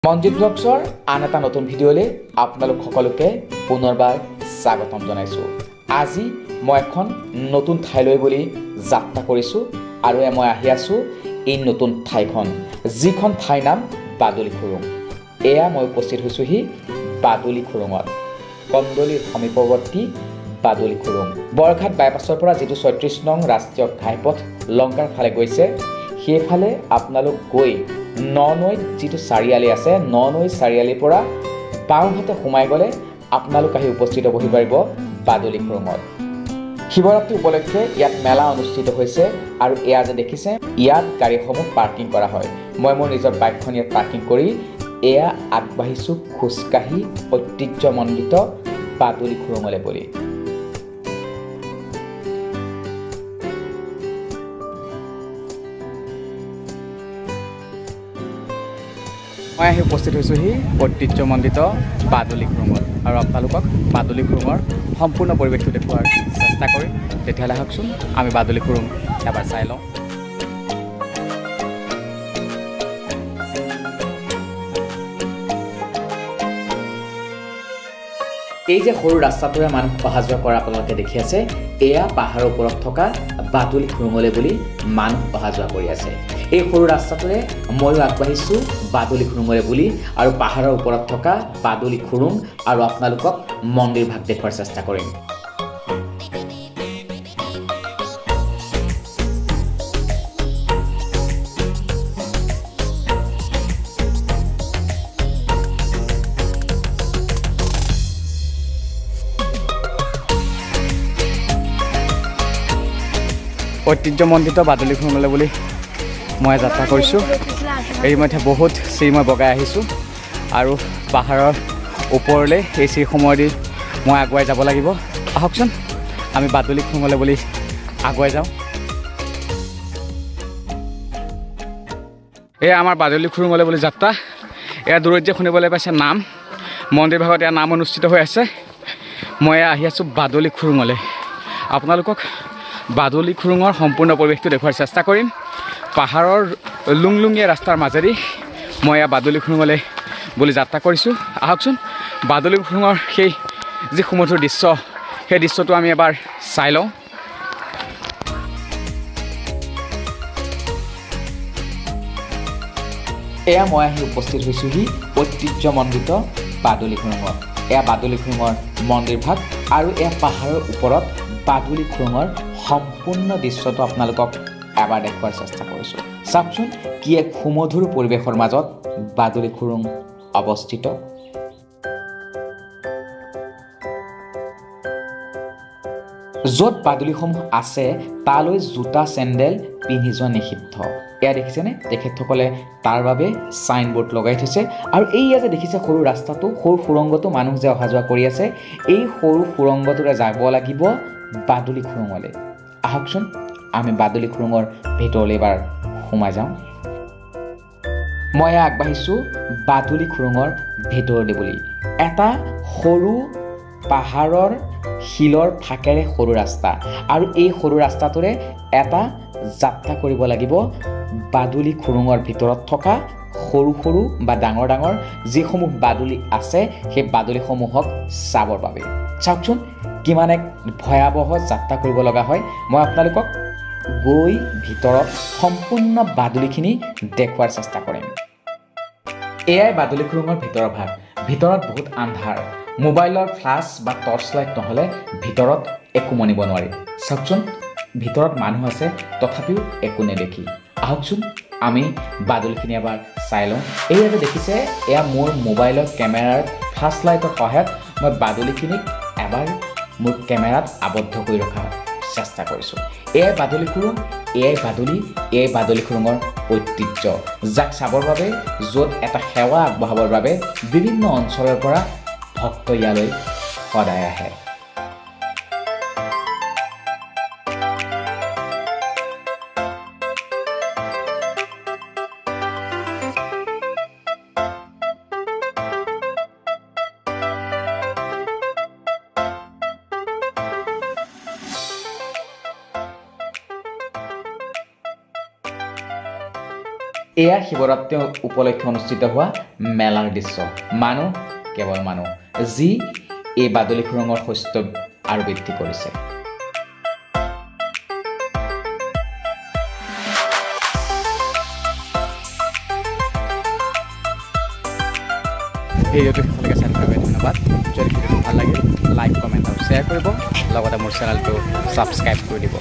মনজিত ব্লগছৰ আন এটা নতুন ভিডিঅ'লৈ আপোনালোক সকলোকে পুনৰবাৰ স্বাগতম জনাইছোঁ। আজি মই এখন নতুন ঠাইলৈ বুলি যাত্ৰা কৰিছোঁ আৰু মই আহি আছোঁ এই নতুন ঠাইখন, যিখন ঠাইৰ নাম বাদুলী খুৰুং। এয়া মই উপস্থিত হৈছোঁহি বাদুলী খুৰুঙত, কন্দলীৰ সমীপৱৰ্তী বাদুলী খুৰুং। বৰঘাট বাইপাছৰ পৰা যিটো ৩৬ নং ৰাষ্ট্ৰীয় ঘাইপথ লংকাৰ ফালে গৈছে, সেইফালে আপোনালোক গৈ ননৈত যিটো চাৰিআলি আছে, ননৈ চাৰিআলিৰ পৰা বাওঁহাতে সোমাই গ'লে আপোনালোক আহি উপস্থিত হ'বহি পাৰিব বাদুলী খুৰুঙত। শিৱৰাত্ৰি উপলক্ষে ইয়াত মেলা অনুষ্ঠিত হৈছে আৰু এয়া যে দেখিছে, ইয়াত গাড়ীসমূহ পাৰ্কিং কৰা হয়। মই মোৰ নিজৰ বাইকখন ইয়াত পাৰ্কিং কৰি এয়া আগবাঢ়িছোঁ খোজকাঢ়ি ঐতিহ্যমণ্ডিত বাদুলী খুৰুঙলৈ বুলি। মই আহি উপস্থিত হৈছোঁহি ঐতিহ্যমণ্ডিত বাদুলী খুৰুঙত আৰু আপোনালোকক বাদুলী খুৰুঙৰ সম্পূৰ্ণ পৰিৱেশটো দেখুওৱাৰ চেষ্টা কৰিম। তেতিয়াহ'লে আহকচোন আমি বাদুলী খুৰুং এবাৰ চাই লওঁ। এই যে সৰু ৰাস্তাটোৰে মানুহ অহা যোৱা কৰা আপোনালোকে দেখি আছে, এয়া পাহাৰৰ ওপৰত থকা বাদুলী খুৰুঙলৈ বুলি মানুহ অহা যোৱা কৰি আছে। এই সৰু ৰাস্তাটোৰে ময়ো আগবাঢ়িছোঁ বাদুলী খুৰুঙলৈ বুলি আৰু পাহাৰৰ ওপৰত থকা বাদুলী খুৰুং আৰু আপোনালোকক মন্দিৰ ভাগ দেখুওৱাৰ চেষ্টা কৰিম। ঐতিহ্যমণ্ডিত বাদুলী খুৰুঙলৈ বুলি মই যাত্ৰা কৰিছোঁ। এই মধ্যে বহুত চিৰি মই বগাই আহিছোঁ আৰু পাহাৰৰ ওপৰলৈ এই চিৰিসমূহেদি মই আগুৱাই যাব লাগিব। আহকচোন আমি বাদুলী খুৰুঙলৈ বুলি আগুৱাই যাওঁ। এয়া আমাৰ বাদুলী খুৰুঙলৈ বুলি যাত্ৰা। এয়া দূৰত যে শুনিবলৈ পাইছে নাম, মন্দিৰ ভাগত এয়া নাম অনুষ্ঠিত হৈ আছে। মই আহি আছোঁ বাদুলী খুৰুঙলৈ। আপোনালোকক বাদুলী খুৰুঙৰ সম্পূৰ্ণ পৰিৱেশটো দেখুওৱাৰ চেষ্টা কৰিম। পাহাৰৰ লুংলুঙীয়া ৰাস্তাৰ মাজেদি মই এয়া বাদুলী খুৰুঙলৈ বুলি যাত্ৰা কৰিছোঁ। আহকচোন বাদুলী খুৰুঙৰ সেই যি সুমধুৰ দৃশ্য, সেই দৃশ্যটো আমি এবাৰ চাই লওঁ। এয়া মই আহি উপস্থিত হৈছোঁহি ঐতিহ্যমণ্ডিত বাদুলী খুৰুঙত। এয়া বাদুলী খুৰুঙৰ মন্দিৰ ভাগ আৰু এয়া পাহাৰৰ ওপৰত বাদুলী খুৰুঙৰ সম্পূৰ্ণ দৃশ্যটো আপোনালোকক এবাৰ দেখুওৱাৰ চেষ্টা কৰিছোঁ। চাওকচোন কি এক সুমধুৰ পৰিৱেশৰ মাজত বাদুলী খুৰুং অৱস্থিত। য'ত বাদুলীসমূহ আছে তালৈ জোতা চেণ্ডেল পিন্ধি যোৱা নিষিদ্ধ। এয়া দেখিছেনে, তেখেতসকলে তাৰ বাবে চাইনবোৰ্ড লগাই থৈছে। আৰু এইয়া যে দেখিছে সৰু ৰাস্তাটো, সৰু সুৰংগটো মানুহ যে অহা যোৱা কৰি আছে, এই সৰু সুৰংগটোৰে যাব লাগিব বাদুলী খুৰুঙলৈ। আহকচোন আমি বাদুলী খুৰুঙৰ ভিতৰলৈ এবাৰ সোমাই যাওঁ। মই আগবাঢ়িছোঁ বাদুলী খুৰুঙৰ ভিতৰলৈ বুলি। এটা সৰু পাহাৰৰ শিলৰ ফাকেৰে সৰু ৰাস্তা আৰু এই সৰু ৰাস্তাটোৰে এটা যাত্ৰা কৰিব লাগিব বাদুলী খুৰুঙৰ ভিতৰত থকা সৰু সৰু বা ডাঙৰ ডাঙৰ যিসমূহ বাদুলী আছে, সেই বাদুলীসমূহক চাবৰ বাবে। চাওকচোন কিমান এক ভয়াৱহ যাত্ৰা কৰিব লগা হয়। মই আপোনালোকক গৈ ভিতৰত সম্পূৰ্ণ বাদুলীখিনি দেখুওৱাৰ চেষ্টা কৰিম। এয়াই বাদুলী খুৰুঙৰ ভিতৰৰ ভাগ। ভিতৰত বহুত আন্ধাৰ, মোবাইলৰ ফ্লাছ বা টৰ্চ লাইট নহ'লে ভিতৰত একো মনিব নোৱাৰি। চাওকচোন ভিতৰত মানুহ আছে, তথাপিও একো নেদেখি। আহকচোন আমি বাদুলীখিনি এবাৰ চাই লওঁ। এয়া যে দেখিছে, এয়া মোৰ মোবাইলৰ কেমেৰাৰ ফ্লাছ লাইটৰ সহায়ত মই বাদুলীখিনিক এবাৰ মোৰ কেমেৰাত আবদ্ধ কৰি ৰখাৰ চেষ্টা কৰিছোঁ। এয়াই বাদুলী খুৰুং, এয়াই বাদুলী, এয়াই বাদুলী খুৰুঙৰ ঐতিহ্য, যাক চাবৰ বাবে, য'ত এটা সেৱা আগবঢ়াবৰ বাবে বিভিন্ন অঞ্চলৰ পৰা ভক্ত ইয়ালৈ সদায় আহে। এয়া শিৱৰাত্ৰি উপলক্ষে অনুষ্ঠিত হোৱা মেলাৰ দৃশ্য। মানুহ, কেৱল মানুহ, যি এই বাদুলি খুৰুঙৰ শস্য আৰু বৃদ্ধি কৰিছে। ভিডিঅ'টো শেষলৈকে চাই থকাৰ বাবে ধন্যবাদ। যদি ভিডিঅ'টো ভাল লাগে লাইক, কমেণ্ট আৰু শ্বেয়াৰ কৰিব, লগতে মোৰ চেনেলটো ছাবস্ক্ৰাইব কৰি দিব।